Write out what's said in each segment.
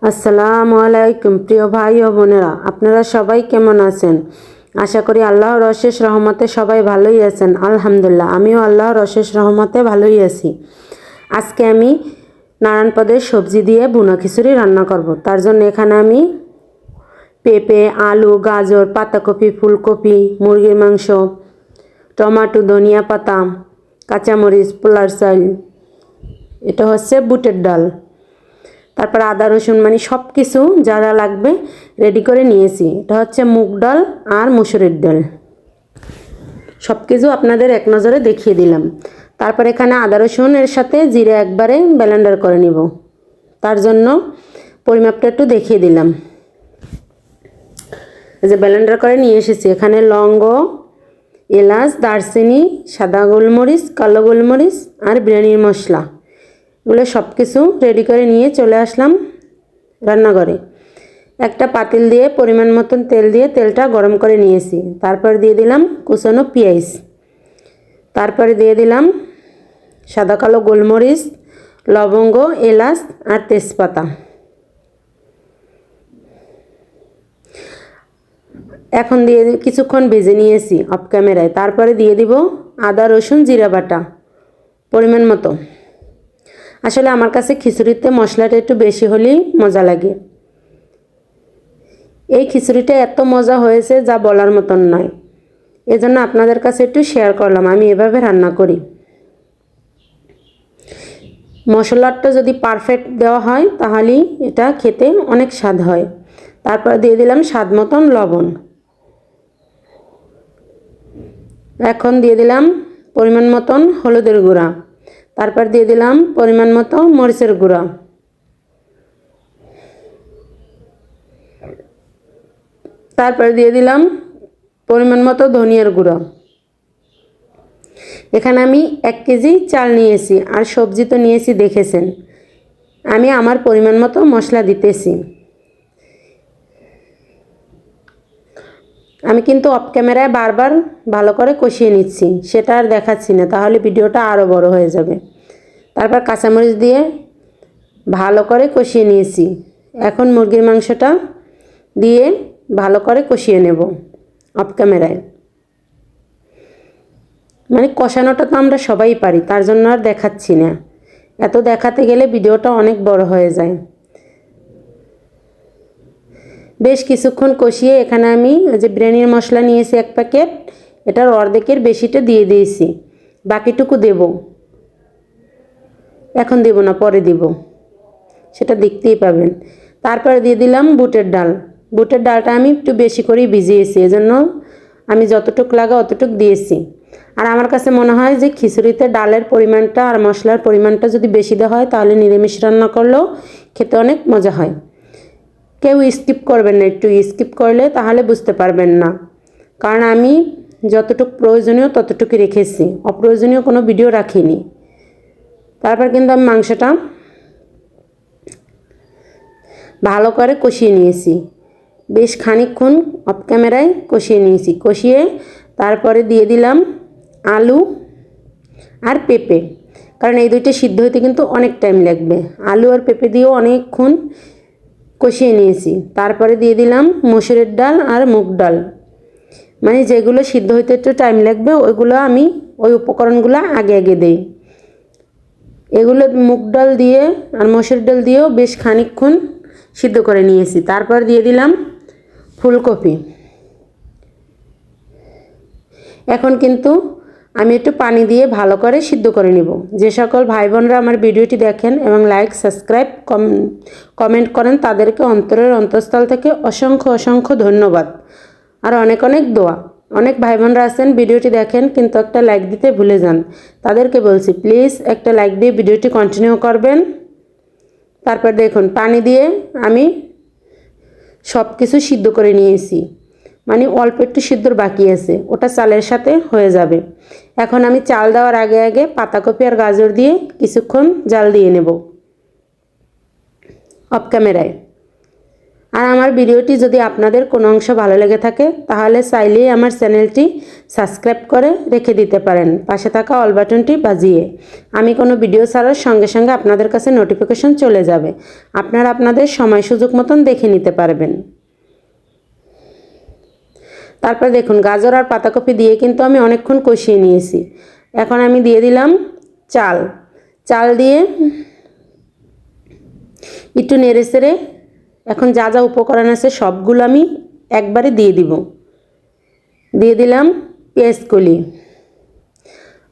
আসসালামু আলাইকুম প্রিয় ভাই ও বোনেরা, আপনারা সবাই কেমন আছেন? আশা করি আল্লাহর অশেষ রহমতে সবাই ভালোই আছেন। আলহামদুলিল্লাহ, আমিও আল্লাহর অশেষ রহমতে ভালোই আছি। আজকে আমি নারায়ণ পদের সবজি দিয়ে ভুনা খিচুড়ি রান্না করব। তার জন্য এখানে আমি পেঁপে, আলু, গাজর, পাতাকপি, ফুলকপি, মুরগির মাংস, টমেটো, ধনিয়া পাতা, কাঁচামরিচ, পোলার চাল, এটা হচ্ছে বুটের ডাল, তারপর আদা রসুন মানে সব কিছু যা যা লাগবে রেডি করে নিয়েছি। এটা হচ্ছে মুগ ডাল আর মুসুরির ডাল, সব কিছু আপনাদের এক নজরে দেখিয়ে দিলাম। তারপর এখানে আদা রসুনের সাথে জিরে একবারে ব্লেন্ডার করে নিব, তার জন্য পরিমাপটা একটু দেখিয়ে দিলাম। এই যে ব্লেন্ডার করে নিয়ে এসেছি। এখানে লবঙ্গ, এলাচ, দারচিনি, সাদা গোলমরিচ, কালো গোলমরিচ আর বিরিয়ানির মশলা, এগুলো সব কিছু রেডি করে নিয়ে চলে আসলাম রান্নাঘরে। একটা পাতিল দিয়ে পরিমাণ মতন তেল দিয়ে তেলটা গরম করে নিয়েছি। তারপর দিয়ে দিলাম কুচানো পেঁয়াজ, তারপরে দিয়ে দিলাম সাদা কালো গোলমরিচ, লবঙ্গ, এলাচ আর তেজপাতা। এখন দিয়ে কিছুক্ষণ ভেজে নিয়েছি অফ ক্যামেরায়। তারপরে দিয়ে দিব আদা রসুন জিরা বাটা পরিমাণ মতো। আসলে আমার কাছে খিচুড়িতে মশলাটা একটু বেশি হলেই মজা লাগে। এই খিচুড়িটা এত মজা হয়েছে যা বলার মতন নয়, এজন্য আপনাদের কাছে একটু শেয়ার করলাম আমি এভাবে রান্না করি। মশলাটা যদি পারফেক্ট দেওয়া হয় তাহলেই এটা খেতে অনেক স্বাদ হয়। তারপর দিয়ে দিলাম স্বাদ মতন লবণ। এখন দিয়ে দিলাম পরিমাণ মতন হলুদের গুঁড়া, তারপর দিয়ে দিলাম পরিমাণ মতো মরিচের গুঁড়া, তারপর দিয়ে দিলাম পরিমাণ মতো ধনিয়ার গুঁড়ো। এখানে আমি 1 কেজি চাল নিয়েছি, আর সবজি তো নিয়েছি দেখেছেন। আমি আমার পরিমাণ মতো মশলা দিতেছি। আমি কিন্তু অফ ক্যামেরায় বারবার ভালো করে কষিয়ে নিচ্ছি, সেটা আর দেখাচ্ছি না, তাহলে ভিডিওটা আরও বড় হয়ে যাবে। তারপর কাঁচামরিচ দিয়ে ভালো করে কষিয়ে নিয়েছি। এখন মুরগির মাংসটা দিয়ে ভালো করে কষিয়ে নেব অফ ক্যামেরায়। মানে কষানোটা তো আমরা সবাই পারি, তার জন্য আর দেখাচ্ছি না, এত দেখাতে গেলে ভিডিওটা অনেক বড় হয়ে যায়। বেশ কিছুক্ষণ কষিয়ে এখানে আমি যে বিরিয়ানির মশলা নিয়েছি 1 প্যাকেট, এটার অর্ধেকের বেশিটা দিয়ে দিয়েছি, বাকিটুকু দেব। এখন দেব না, পরে দেব, সেটা দেখতেই পাবেন। তারপরে দিয়ে দিলাম বুটের ডাল। বুটের ডালটা আমি একটু বেশি করেই ভিজিয়েছি, এজন্য আমি যতটুকু লাগে অতটুকু দিয়েছি। আর আমার কাছে মনে হয় যে খিচুড়িতে ডালের পরিমাণটা আর মশলার পরিমাণটা যদি বেশি দেওয়া হয় তাহলে নিরামিষ রান্না করলেও খেতে অনেক মজা হয়। কেউ স্কিপ করবেন না, একটু স্কিপ করলে তাহলে বুঝতে পারবেন না, কারণ আমি যতটুকু প্রয়োজনীয় ততটুকু রেখেছি, অপ্রয়োজনীয় কোনো ভিডিও রাখিনি। তারপর কিন্তু আমি মাংসটা ভালো করে কষিয়ে নিয়েছি, বেশ খানিকক্ষণ অফ ক্যামেরায় কষিয়ে নিয়েছি। কষিয়ে তারপরে দিয়ে দিলাম আলু আর পেঁপে, কারণ এই দুইটা সিদ্ধ হতে কিন্তু অনেক টাইম লাগবে। আলু আর পেঁপে দিয়েও অনেকক্ষণ কষিয়ে নিয়েছি। তারপরে দিয়ে দিলাম মসুরের ডাল আর মুগ ডাল, মানে যেগুলো সিদ্ধ হতে একটু টাইম লাগবে ওইগুলো আমি ওই উপকরণগুলো আগে আগে দেই। এগুলো মুগ ডাল দিয়ে আর মসুর ডাল দিয়েও বেশ খানিকক্ষণ সিদ্ধ করে নিয়েছি। তারপর দিয়ে দিলাম ফুলকপি। এখন কিন্তু আমি একটু পানি দিয়ে ভালো করে সিদ্ধ করে নেব। যে সকল ভাই বোনরা আমার ভিডিওটি দেখেন এবং লাইক, সাবস্ক্রাইব, কমেন্ট করেন তাদেরকে অন্তরের অন্তঃস্থল থেকে অসংখ্য অসংখ্য ধন্যবাদ আর অনেক অনেক দোয়া। অনেক ভাই বোনরা আছেন ভিডিওটি দেখেন কিন্তু একটা লাইক দিতে ভুলে যান, তাদেরকে বলছি প্লিজ একটা লাইক দিয়ে ভিডিওটি কন্টিনিউ করবেন। তারপর দেখুন পানি দিয়ে আমি সব কিছু সিদ্ধ করে নিয়েছি, মানে অল্প একটু সিদ্ধর বাকি আছে, ওটা চালের সাথে হয়ে যাবে। এখন আমি চাল দেওয়ার আগে আগে পাতাকপি আর গাজর দিয়ে কিছুক্ষণ জাল দিয়ে নেব অফ ক্যামেরায়। আর আমার ভিডিওটি যদি আপনাদের কোনো অংশ ভালো লেগে থাকে তাহলে চাইলেই আমার চ্যানেলটি সাবস্ক্রাইব করে রেখে দিতে পারেন, পাশে থাকা অল বাটনটি বাজিয়ে। আমি কোনো ভিডিও ছাড়ার সঙ্গে সঙ্গে আপনাদের কাছে নোটিফিকেশন চলে যাবে, আপনারা আপনাদের সময় সুযোগ মতন দেখে নিতে পারবেন। তারপর দেখুন গাজর আর পাতাকপি দিয়ে কিন্তু আমি অনেকক্ষণ কষিয়ে নিয়েছি। এখন আমি দিয়ে দিলাম চাল দিয়ে একটু নেড়ে চেড়ে এখন যা যা উপকরণ আছে সবগুলো আমি একবারে দিয়ে দিলাম পেঁয়াজ কলি।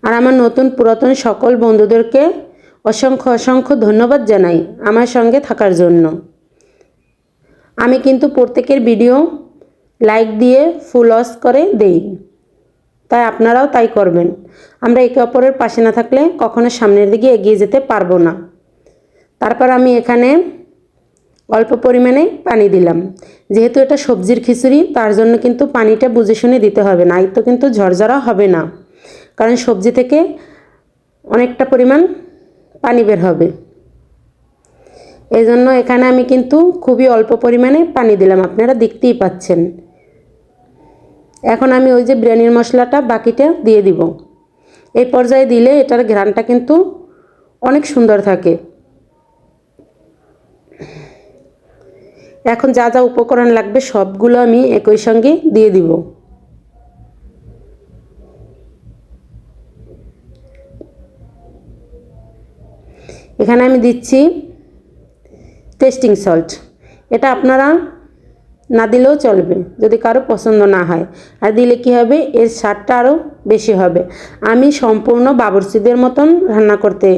আর আমার নতুন পুরাতন সকল বন্ধুদেরকে অসংখ্য ধন্যবাদ জানাই আমার সঙ্গে থাকার জন্য। আমি কিন্তু প্রত্যেকের ভিডিও লাইক দিয়ে ফুল ওয়াচ করে দেই, তাই আপনারাও তাই করবেন। আমরা একে অপরের পাশে না থাকলে কখনো সামনের দিকে এগিয়ে যেতে পারবো না। তারপর আমি এখানে অল্প পরিমাণে পানি দিলাম, যেহেতু এটা সবজির খিচুড়ি তার জন্য কিন্তু পানিটা বুঝে শুনে দিতে হবে, না তো কিন্তু ঝরঝরা হবে না, কারণ সবজি থেকে অনেকটা পরিমাণ পানি বের হবে। এই জন্য এখানে আমি কিন্তু খুবই অল্প পরিমাণে পানি দিলাম, আপনারা দেখতেই পাচ্ছেন। এখন আমি ওই যে বিরিয়ানির মশলাটা বাকিটা দিয়ে দিব। এই পর্যায়ে দিলে এটার ঘ্রাণটা কিন্তু অনেক সুন্দর থাকে। এখন যা যা উপকরণ লাগবে সবগুলো আমি একই সঙ্গে দিয়ে দিব। এখানে আমি দিচ্ছি টেস্টিং সল্ট, এটা আপনারা না দিলেও চলবে যদি কারো পছন্দ না হয়, আর দিলে কি হবে এর স্বাদটা আরও বেশি হবে। আমি সম্পূর্ণ বাবুর্চিদের মতন রান্না করতে,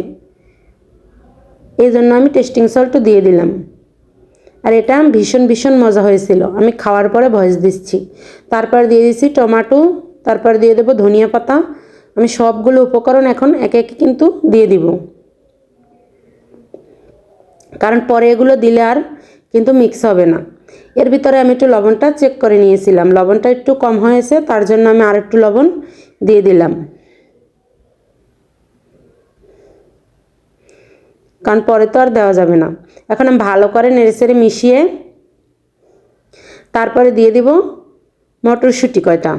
এই জন্য আমি টেস্টিং সল্টও দিয়ে দিলাম। আর এটা ভীষণ মজা হয়েছিল, আমি খাওয়ার পরে ভয়েস দিচ্ছি। তারপর দিয়ে দিচ্ছি টমেটো, তারপর দিয়ে দেবো ধনিয়া পাতা। আমি সবগুলো উপকরণ এখন একে একে কিন্তু দিয়ে দিব, কারণ পরে এগুলো দিলে আর কিন্তু মিক্স হবে না। এর ভিতরে আমি একটু লবণটা চেক করে নিয়েছিলাম, লবণটা একটু কম হয়েছে, তার জন্য আমি আর একটু লবণ দিয়ে দিলাম, কারণ পরে তো আর দেওয়া যাবে না। এখন আমি ভালো করে নেড়েচেড়ে মিশিয়ে তারপরে দিয়ে দিব মটরশুঁটি কয়টা।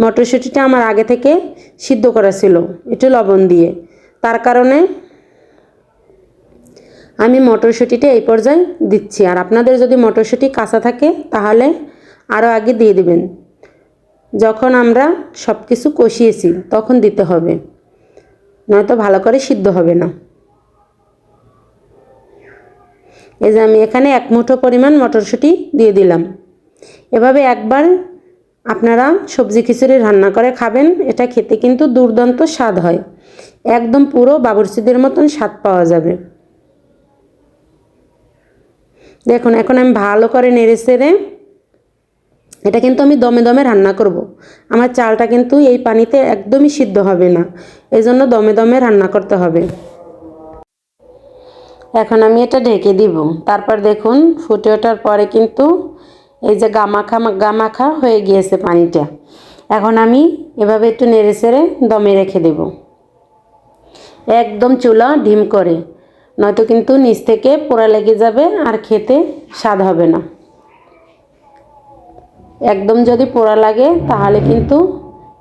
মটরশুঁটিটা আমার আগে থেকে সিদ্ধ করা ছিল একটু লবণ দিয়ে, তার কারণে আমি মটরশুঁটিটা এই পর্যায়ে দিচ্ছি। আর আপনাদের যদি মটরশুঁটি কাঁচা থাকে তাহলে আরও আগে দিয়ে দিবেন, যখন আমরা সব কিছু কষিয়েছি তখন দিতে হবে, নয়তো ভালো করে সিদ্ধ হবে না। এই যে আমি এখানে 1 মুঠো পরিমাণ মটরশুঁটি দিয়ে দিলাম। এভাবে একবার আপনারা সবজি খিচুড়ি রান্না করে খাবেন, এটা খেতে কিন্তু দুর্দান্ত স্বাদ হয়, একদম পুরো বাবুর্চিদের মতন স্বাদ পাওয়া যাবে। দেখুন এখন আমি ভালো করে নেড়ে চেড়ে, এটা কিন্তু আমি দমে রান্না করব। আমার চালটা কিন্তু এই পানিতে একদমই সিদ্ধ হবে না, এই জন্য দমে রান্না করতে হবে। এখন আমি এটা ঢেকে দিব। তারপর দেখুন ফুটে ওঠার পরে কিন্তু এই যে গামাখা হয়ে গিয়েছে পানিটা। এখন আমি এভাবে একটু নেড়ে চেড়ে দমে রেখে দেব, একদম চুলা ঢিম করে, নয়তো কিন্তু নিচ থেকে পোড়া লেগে যাবে আর খেতে স্বাদ হবে না। একদম যদি পোড়া লাগে তাহলে কিন্তু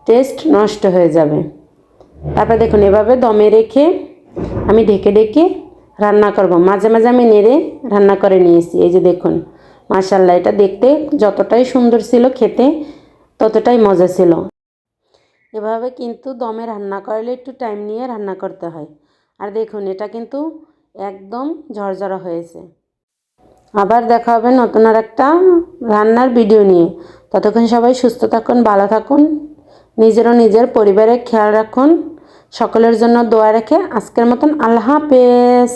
টেস্ট নষ্ট হয়ে যাবে। তারপর দেখুন এভাবে দমে রেখে আমি ঢেকে রান্না করব। মাঝে মাঝে আমি নেড়ে রান্না করে নিয়েছি। এই যে দেখুন মাশাআল্লাহ, এটা দেখতে যতটাই সুন্দর ছিল খেতে ততটাই মজা ছিল। এভাবে কিন্তু দমে রান্না করলে একটু টাইম নিয়ে রান্না করতে হয়। আর দেখুন এটা কিন্তু একদম ঝরঝরা হয়েছে। আবার দেখা হবে নতুন আর একটা রান্নার ভিডিও নিয়ে। ততক্ষণ সবাই সুস্থ থাকুন, ভালো থাকুন, নিজের পরিবারের খেয়াল রাখুন। সকলের জন্য দোয়া রেখে আজকের মতন আল্লাহ হাফেজ।